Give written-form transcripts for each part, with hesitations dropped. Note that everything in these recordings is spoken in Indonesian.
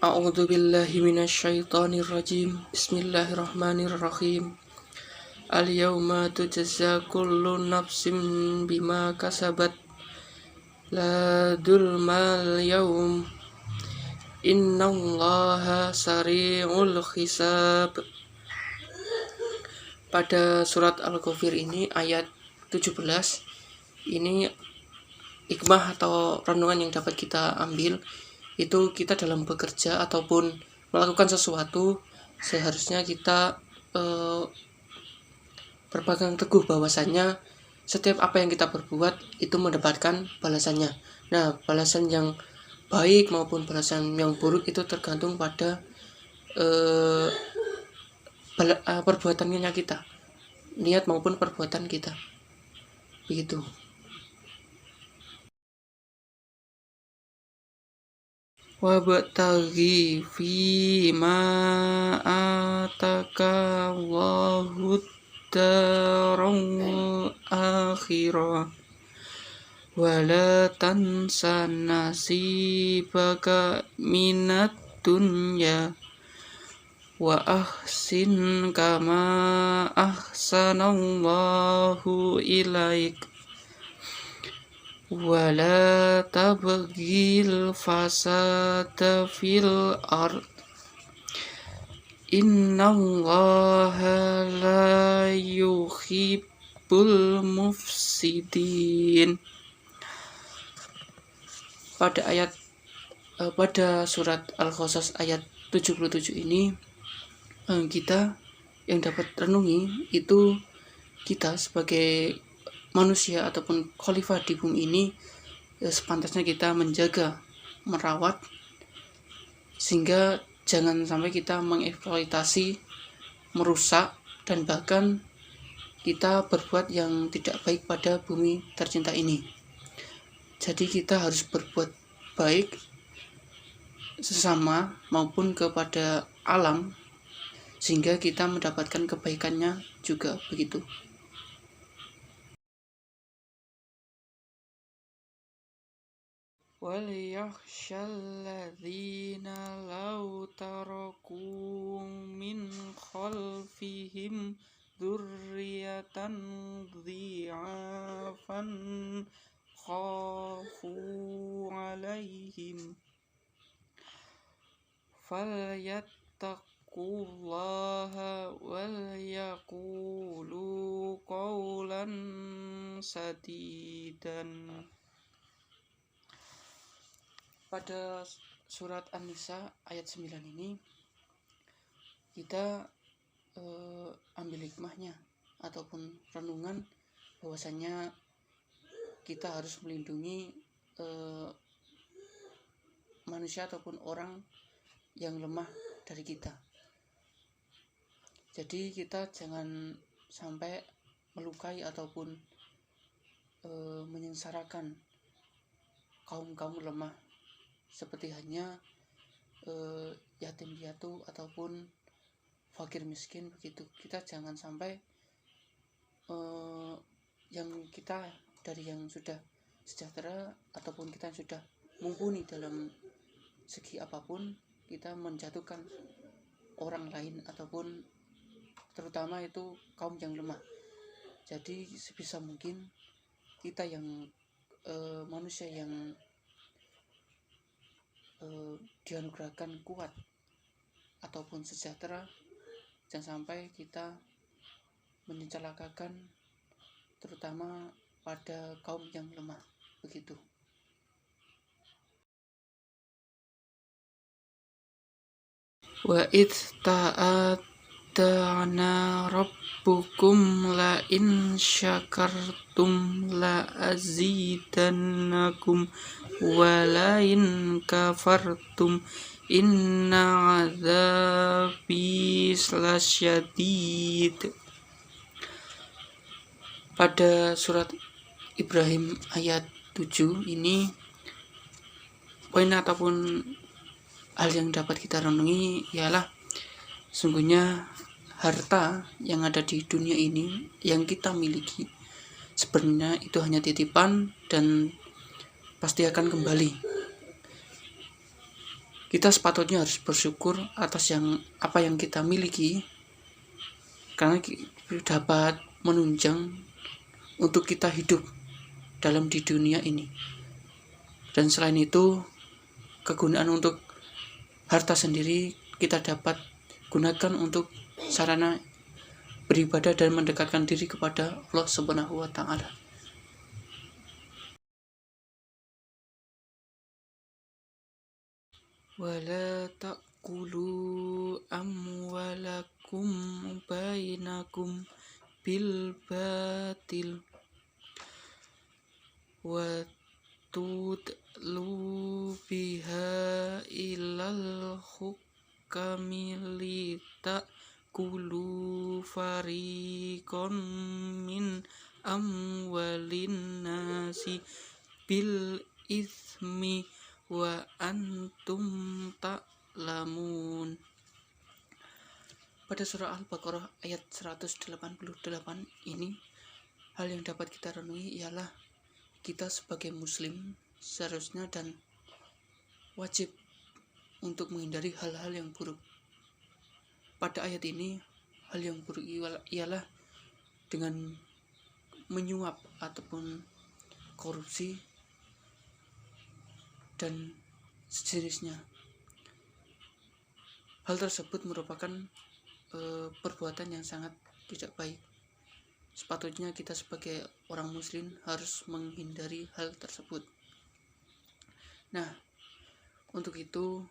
A'udzu billahi minasyaitonir rajim. Bismillahirrahmanirrahim. Al-yauma tujazza kullu nafsin bima kasabat la dzulmal yaum. Innallaha sari'ul hisab. Pada surat Al-Ghafir ini ayat 17 ini hikmah atau renungan yang dapat kita ambil itu kita dalam bekerja ataupun melakukan sesuatu seharusnya kita berpegang teguh bahwasannya setiap apa yang kita perbuat itu mendapatkan balasannya. Nah, balasan yang baik maupun balasan yang buruk itu tergantung pada perbuatannya kita, niat maupun perbuatan kita, begitu. Wabtaghi fima ataka Allahu daral akhirah wala tansa nasibaka minat dunya wa ahsin kama ahsanallahu ilaik wala tabghil fasada fil ard innallaha la yuhibbul mufsidin. Pada surat Al-Qasas ayat 77 ini kita yang dapat renungi itu kita sebagai manusia ataupun khalifah di bumi ini sepantasnya kita menjaga, merawat sehingga jangan sampai kita mengeksploitasi, merusak dan bahkan kita berbuat yang tidak baik pada bumi tercinta ini. Jadi kita harus berbuat baik sesama maupun kepada alam sehingga kita mendapatkan kebaikannya juga, begitu. وَلْيَخْشَى الَّذِينَ لَوْ تَرَكُوا مِنْ خَلْفِهِمْ ذُرِّيَّةً ضِعَافًا خَافُوا عَلَيْهِمْ فَلْيَتَّقُوا اللَّهَ وَلْيَقُولُوا قَوْلًا سَدِيدًا. Pada surat An-Nisa ayat 9 ini kita ambil hikmahnya ataupun renungan bahwasanya kita harus melindungi manusia ataupun orang yang lemah dari kita. Jadi kita jangan sampai melukai ataupun menyengsarakan kaum lemah seperti hanya yatim piatu ataupun fakir miskin, begitu. Kita jangan sampai yang kita dari yang sudah sejahtera ataupun kita yang sudah mumpuni dalam segi apapun, kita menjatuhkan orang lain ataupun terutama itu kaum yang lemah. Jadi sebisa mungkin kita yang manusia yang dianugerahkan kuat ataupun sejahtera, jangan sampai kita mencelakakan terutama pada kaum yang lemah, begitu. Wa idz ta'ana rabbukum la in syakartum la azidannakum wa la in kafartum inna adzabi lasyadid. Pada surat Ibrahim ayat 7 ini poin ataupun hal yang dapat kita renungi ialah sungguhnya harta yang ada di dunia ini yang kita miliki sebenarnya itu hanya titipan dan pasti akan kembali. kita sepatutnya harus bersyukur atas apa yang kita miliki, karena dapat menunjang untuk kita hidup di dunia ini. Dan selain itu, kegunaan untuk harta sendiri kita dapat gunakan untuk sarana beribadah dan mendekatkan diri kepada Allah Subhanahu wa taala. Wala ta'kulu amwalakum bainakum bil batil wa tudlu biha ilal hukami litakulu fariqon min amwalin nasi bil ismi wa antum ta'lamun. Pada surah Al-Baqarah ayat 188 ini, hal yang dapat kita renungi ialah kita sebagai muslim seharusnya dan wajib untuk menghindari hal-hal yang buruk. Pada ayat ini, hal yang buruk ialah dengan menyuap ataupun korupsi dan sejenisnya. Hal tersebut merupakan perbuatan yang sangat tidak baik. Sepatutnya kita sebagai orang muslim harus menghindari hal tersebut. Nah, untuk itu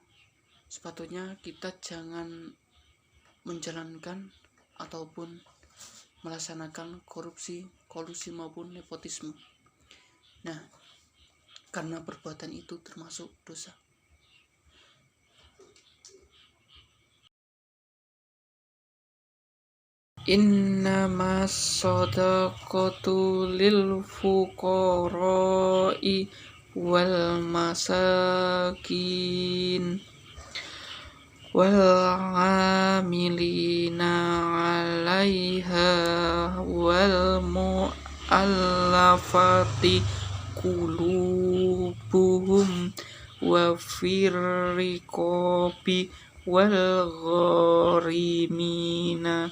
sepatutnya kita jangan menjalankan ataupun melaksanakan korupsi, kolusi maupun nepotisme. Nah, karena perbuatan itu termasuk dosa. Innamas shadaqatu lil fuqara'i wal masakin wal 'amilina 'alaiha wal mu'allafati qulubuhum wa firriqabi wal gharimina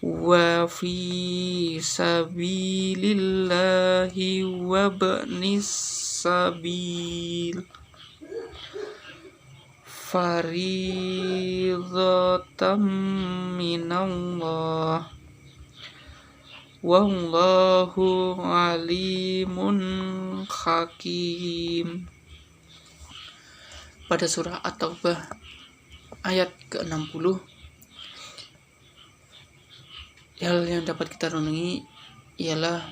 wa fi sabilillahi wa ibnis sabil faridatan minallah wallahu alimun hakim. Pada surah At-Taubah ayat ke-60, hal yang dapat kita renungi ialah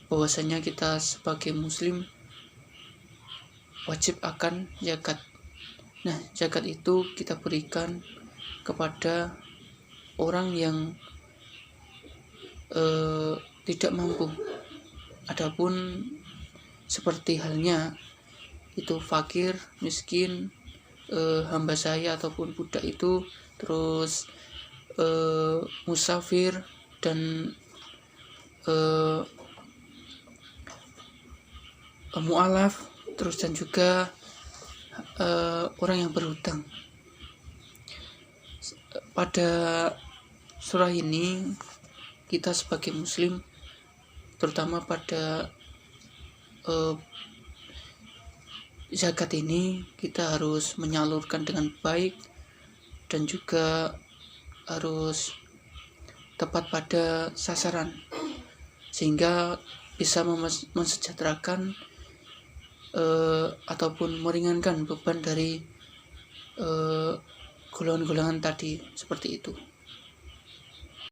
bahwasanya kita sebagai muslim wajib akan zakat. Nah, zakat itu kita berikan kepada orang yang tidak mampu. Adapun seperti halnya itu fakir, miskin, hamba saya ataupun budak itu, terus musafir dan mu'alaf, terus dan juga orang yang berhutang. Pada surah ini kita sebagai muslim, terutama pada zakat ini, kita harus menyalurkan dengan baik dan juga harus tepat pada sasaran sehingga bisa mensejahterakan ataupun meringankan beban dari golongan-golongan tadi, seperti itu.